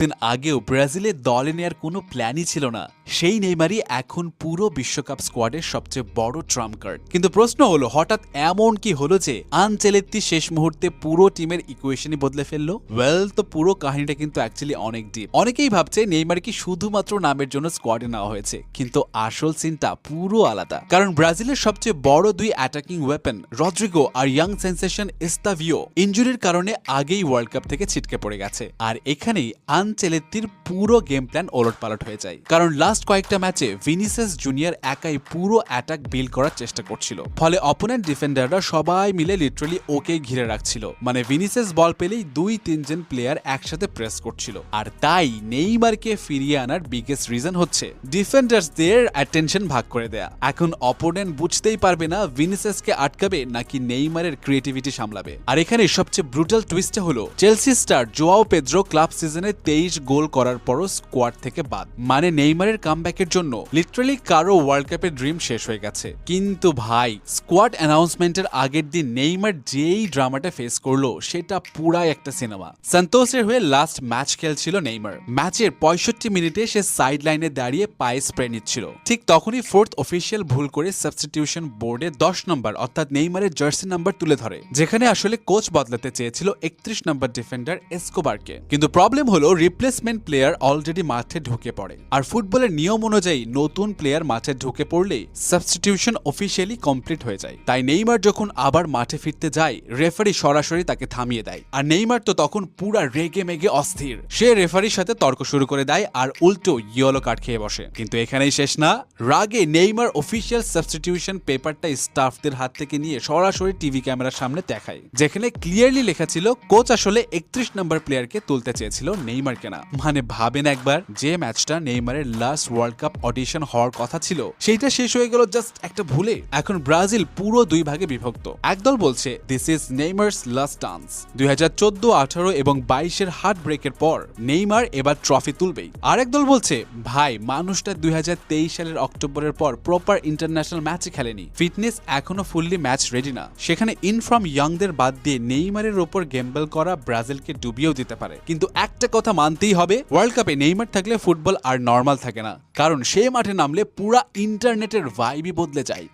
দিন আগেও ব্রাজিলের দলে নেয়ার কোনো প্ল্যানই ছিল না। সেই নেইমারই এখন পুরো বিশ্বকাপ স্কোয়াডের সবচেয়ে বড় ট্রাম্প কার্ড। কিন্তু প্রশ্ন হলো, হঠাৎ এমন কি হলো যে আনচেলত্তি শেষ মুহূর্তে পুরো টিমের ইকুয়েশনই বদলে ফেললো? তো পুরো কাহিনীটা কিন্তু অ্যাকচুয়ালি অনেক ডিপ। অনেকেই ভাবছে নেইমার কি শুধুমাত্র নামের জন্য স্কোয়াডে নেওয়া হয়েছে, কিন্তু আসল সিনটা পুরো আলাদা। কারণ ব্রাজিলের সবচেয়ে বড় দুই অ্যাটাকিং ওয়েপন রদ্রিগো আর ইয়াং সেন্সেশন এস্তাভিও ইনজুরির কারণে আগেই ওয়ার্ল্ড কাপ থেকে ছিটকে পড়ে গেছে। আর এখানেই আনচেলত্তির পুরো গেম প্ল্যান ওলটপালট হয়ে যায়। কারণ লাস্ট কয়েকটা ম্যাচে ভিনিসিয়াস জুনিয়র একাই পুরো অ্যাটাক বিল্ড করার চেষ্টা করছিল, ফলে অপোনেন্ট ডিফেন্ডাররা সবাই মিলে লিটারালি ওকে ঘিরে রাখছিল। মানে ভিনিসিয়াস বল পেলেই 2-3 জন প্লেয়ার একসাথে প্রেস করছিল। আর তাই নেইমারকে ফিরিয়ে আনার বিগেস্ট রিজন হচ্ছে ডিফেন্ডার্সদের অ্যাটেনশন ভাগ করে দেয়া। এখন অপোনেন্ট বুঝতেই পারবে না ভিনিসিয়াসকে আটকাবে নাকি নেইমারের ক্রিয়েটিভিটি সামলাবে। আর এখানে সবচেয়ে ব্রুটাল টুইস্টটা হলো Chelsea star Joao Pedro club সিজনে 23 গোল করার পরও স্কোয়াড থেকে বাদ। মানে নেইমারের কামব্যাকের জন্য লিটারালি কারো ওয়ার্ল্ড কাপের ড্রিম শেষ হয়ে গেছে। কিন্তু ভাই, স্কোয়াড অ্যানাউন্সমেন্টের আগের দিন নেইমার যেই ড্রামাটা ফেস করলো সেটা পুরাই একটা সিনেমা। সান্তোসের হয়ে লাস্ট ম্যাচ খেলছিল নেইমার। ম্যাচের 65 মিনিটে সে সাইড লাইনে দাঁড়িয়ে পায়ে স্প্রে নিচ্ছিল। ঠিক তখনই ফোর্থ অফিসিয়াল ভুল করে সাবস্টিটিউশন বোর্ডে 10 নম্বর অর্থাৎ নেইমারের জার্সি নাম্বার তুলে ধরে, যেখানে আসলে কোচ বদলাতে চেয়েছিল 31 নম্বর ডিফেন্ডার এসকোবারকে। কিন্তু প্রবলেম হলো রিপ্লেসমেন্ট প্লেয়ার অলরেডি মাঠে ঢুকে পড়ে। আর ফুটবলের নিয়ম অনুযায়ী নতুন প্লেয়ার মাঠে ঢুকে পড়লে সাবস্টিটিউশন অফিসিয়ালি কমপ্লিট হয়ে যায়। তাই নেইমার যখন আবার মাঠে ফিরতে যায়, রেফারি সরাসরি তাকে থামিয়ে দেয়। আর নেইমার তো তখন পুরা রেগে মেগে অস্থির। সে রেফারির সাথে তর্ক শুরু করে দেয় আর উল্টো ইয়েলো কার্ড খেয়ে বসে। কিন্তু এখানেই শেষ না। রাগে নেইমার অফিসিয়াল সাবস্টিটিউশন পেপারটা স্টাফদের হাত থেকে নিয়ে সরাসরি টিভি ক্যামেরার সামনে দেখায়, যেখানে ক্লিয়ারলি লেখা ছিল কোচ আসলে 31 নম্বর প্লেয়ারকে তুলতে চেয়েছিল, নেইমারকে না। মানে ভাবেন একবার, যে ম্যাচটা নেইমারের লাস্ট ওয়ার্ল্ড কাপ অডিশন হওয়ার কথা ছিল সেইটা শেষ হয়ে গেল জাস্ট একটা ভুলে। এখন ব্রাজিল পুরো দুই ভাগে বিভক্ত। একদল বলছে দিস ইজ নেইমারস লাস্ট ডান্স। 2014, 18 এবং 22-এর হার্ট ব্রেকের পর নেইমার এবার ট্রফি তুলবেই। আরেক দল বলছে ভাই, মানুষটা 2023 সালের অক্টোবরের পর প্রপার ইন্টারন্যাশনাল ম্যাচে খেলেনি, ফিটনেস এখনো ফুললি ম্যাচ রেডি না। সেখানে ইনফ্রম ইয়াংদের বাদ দিয়ে নেইমারের ওপর গেম্বল করা ব্রাজিলকে ডুবিয়েও দিতে পারে। কিন্তু একটা কথা মানতেই হবে, ওয়ার্ল্ড কাপে নেইমার থাকলে ফুটবল আর নর্মাল থাকে না। কারণ সে মাঠে নামলে পুরা ইন্টারনেটের ভাইবই বদলে যায়।